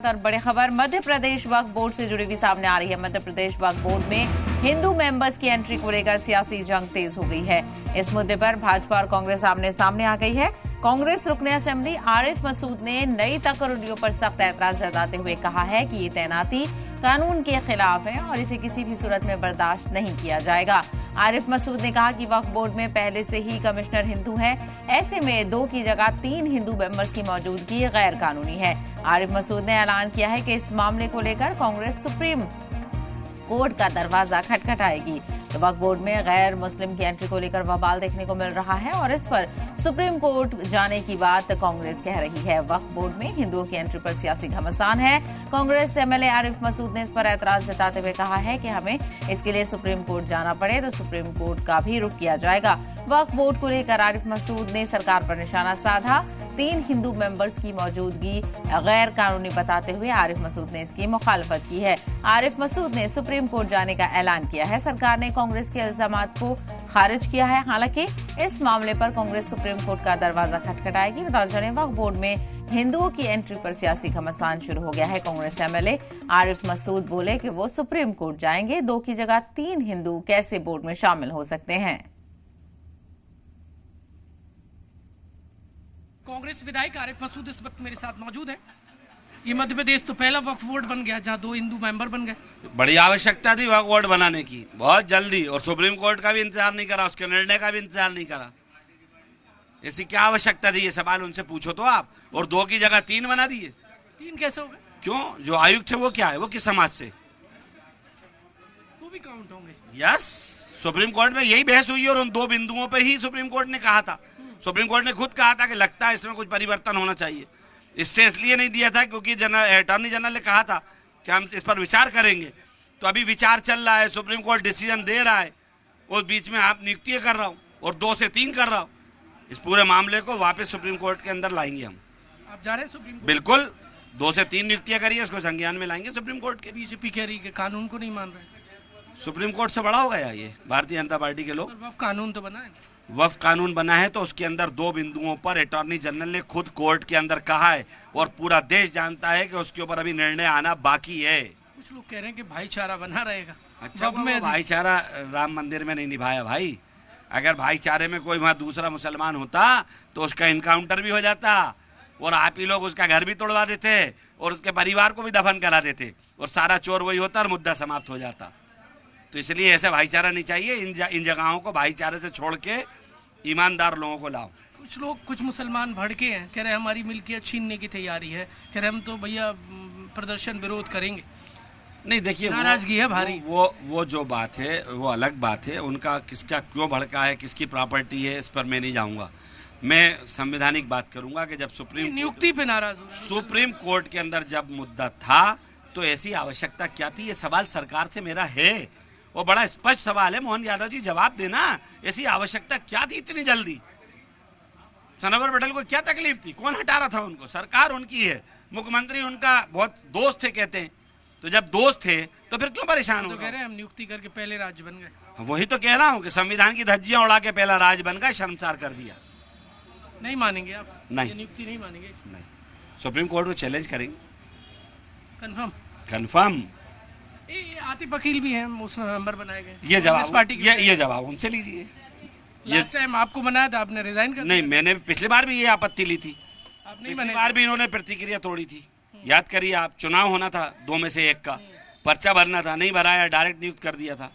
और बड़ी खबर मध्य प्रदेश वक्फ बोर्ड से जुड़ी हुई सामने आ रही है। मध्य प्रदेश वक्फ बोर्ड में हिंदू मेंबर्स की एंट्री को लेकर सियासी जंग तेज हो गई है। इस मुद्दे पर भाजपा और कांग्रेस आमने सामने आ गई है। कांग्रेस रुकने असेंबली आरिफ मसूद ने नई तकरीरों पर सख्त ऐतराज जताते हुए कहा है कि ये तैनाती कानून के खिलाफ है और इसे किसी भी सूरत में बर्दाश्त नहीं किया जाएगा। आरिफ मसूद ने कहा कि वक्फ बोर्ड में पहले से ही कमिश्नर हिंदू हैं, ऐसे में 2 की जगह 3 हिंदू मेंबर्स की मौजूदगी गैर कानूनी है। आरिफ मसूद ने ऐलान किया है कि इस मामले को लेकर कांग्रेस सुप्रीम कोर्ट का दरवाजा खटखटाएगी। तो वक्फ बोर्ड में गैर मुस्लिम की एंट्री को लेकर बवाल देखने को मिल रहा है और इस पर सुप्रीम कोर्ट जाने की बात कांग्रेस कह रही है। वक्फ बोर्ड में हिंदुओं की एंट्री पर सियासी घमासान है। कांग्रेस एमएलए आरिफ मसूद ने इस पर ऐतराज जताते हुए कहा है कि हमें इसके लिए सुप्रीम कोर्ट जाना पड़े तो सुप्रीम कोर्ट का भी रुख किया जाएगा। वक्फ बोर्ड को लेकर आरिफ मसूद ने सरकार पर निशाना साधा। 3 हिंदू मेंबर्स की मौजूदगी गैर कानूनी बताते हुए आरिफ मसूद ने इसकी मुखालफत की है। आरिफ मसूद ने सुप्रीम कोर्ट जाने का ऐलान किया है। सरकार ने कांग्रेस के इल्जामात को खारिज किया है। हालांकि इस मामले पर कांग्रेस सुप्रीम कोर्ट का दरवाजा खटखटाएगी। बता चलें वक्फ बोर्ड में हिंदुओं की एंट्री पर सियासी घमासान शुरू हो गया है। कांग्रेस एमएलए आरिफ मसूद बोले कि वो सुप्रीम कोर्ट जाएंगे। 2 की जगह 3 हिंदू कैसे बोर्ड में शामिल हो सकते हैं। कांग्रेस विधायक आरिफ मसूद इस वक्त मेरे साथ मौजूद है। ये मध्य प्रदेश तो पहला वक्फ बोर्ड बन गया जहां 2 हिंदू मेंबर बन गए। बड़ी आवश्यकता थी वक्फ बोर्ड बनाने की, बहुत जल्दी, और सुप्रीम कोर्ट का भी इंतजार नहीं करा, उसके निर्णय का भी इंतजार नहीं करा। ऐसी क्या आवश्यकता थी, ये सवाल उनसे पूछो तो आप। और 2 की जगह 3 बना दिए। 3 कैसे हो गए? क्यों? जो आयुक्त थे वो क्या है, वो किस समाज से? वो भी काउंट होंगे। यस, सुप्रीम कोर्ट में यही बहस हुई और उन 2 बिंदुओं पे ही सुप्रीम कोर्ट ने कहा था। सुप्रीम कोर्ट ने खुद कहा था कि लगता है इसमें कुछ परिवर्तन होना चाहिए। स्टे इसलिए नहीं दिया था क्योंकि अटॉर्नी जनरल ने कहा था कि हम इस पर विचार करेंगे। तो अभी विचार चल रहा है, सुप्रीम कोर्ट डिसीजन दे रहा है, उस बीच में आप नियुक्ति कर रहा हूँ और 2 से 3 कर रहा हूँ। इस पूरे मामले को वापस सुप्रीम कोर्ट के अंदर लाएंगे हम। आप जा रहे हैं सुप्रीम कोर्ट? बिल्कुल, 2 से 3 नियुक्तियां करिए, इसको संज्ञान में लाएंगे सुप्रीम कोर्ट के। बीजेपी कह रही है कि कानून को नहीं मान रहे। सुप्रीम कोर्ट से बड़ा हो गया ये भारतीय जनता पार्टी के लोग। वक्फ कानून तो बना है। वक्फ कानून बना है तो उसके अंदर 2 बिंदुओं पर अटॉर्नी जनरल ने खुद कोर्ट के अंदर कहा है और पूरा देश जानता है कि उसके ऊपर अभी निर्णय आना बाकी है। कुछ लोग कह रहे हैं कि भाईचारा बना रहेगा। अच्छा, वो भाईचारा राम मंदिर में नहीं निभाया भाई। अगर भाईचारे में कोई वहाँ दूसरा मुसलमान होता तो उसका इनकाउंटर भी हो जाता और आप ही लोग उसका घर भी तोड़वा देते और उसके परिवार को भी दफन करा देते और सारा चोर वही होता और मुद्दा समाप्त हो जाता। तो इसलिए ऐसा भाईचारा नहीं चाहिए। इन जगहों को भाईचारे से छोड़ के ईमानदार लोगों को लाओ। कुछ लोग, कुछ मुसलमान भड़के हैं, कह रहे हैं हमारी मिल्कियत छीनने की तैयारी है, कह रहे हम तो भैया प्रदर्शन विरोध करेंगे। नहीं, देखिए, नाराजगी है भारी। वो जो बात है वो अलग बात है। उनका किसका क्यों भड़का है, किसकी प्रॉपर्टी है, इस पर मैं नहीं जाऊंगा। मैं संवैधानिक बात करूंगा कि जब सुप्रीम नियुक्ति पे नाराज हो, सुप्रीम कोर्ट के अंदर जब मुद्दा था तो ऐसी आवश्यकता क्या थी। ये सवाल सरकार से मेरा है और बड़ा स्पष्ट सवाल है। मोहन यादव जी जवाब देना, ऐसी आवश्यकता क्या थी इतनी जल्दी? सनोवर पटेल को क्या तकलीफ थी? कौन हटा रहा था उनको? सरकार उनकी है, मुख्यमंत्री उनका बहुत दोस्त थे कहते हैं। तो जब दोस्त थे तो फिर क्यों परेशान हो? तो कह रहे हैं हम नियुक्ति करके पहले राज्य बन गए। वही तो कह रहा हूँ कि संविधान की धज्जियां उड़ा के पहला राज बन गया, शर्मसार कर दिया। नहीं मानेंगे आप? नहीं, नियुक्ति नहीं मानेंगे? नहीं, सुप्रीम कोर्ट को चैलेंज करेंगे। कंफर्म? कंफर्म। आतिफ वकील भी हैं, मुस्लिम मेंबर बनाए गए। ये जवाब उनसे लीजिए। लास्ट टाइम आपको बनाया था, आपने रिजाइन कर दिया। नहीं, मैंने पिछली बार भी ये आपत्ति ली थी। आप नहीं पिछली बार भी इन्होंने प्रतिक्रिया तोड़ी थी। याद करिए आप, चुनाव होना था 2 में से 1 का, पर्चा भरना था, नहीं भराया, डायरेक्ट नियुक्त कर दिया था।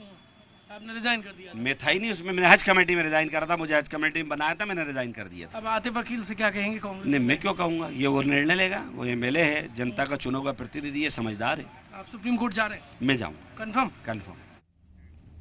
आपने रिजाइन कर दिया? मैं था ही नहीं उसमें। मैंने हज कमेटी में रिजाइन करा था, मुझे हज कमेटी में बनाया था, मैंने रिजाइन कर दिया था। अब आतिफ वकील से क्या कहेंगे कांग्रेस? नहीं, मैं क्यों कहूँगा, ये वो निर्णय लेगा। वो एमएलए है, जनता का चुना हुआ प्रतिनिधि है, समझदार है। आप सुप्रीम कोर्ट जा रहे हैं? मैं जाऊँ। कंफर्म? कंफर्म।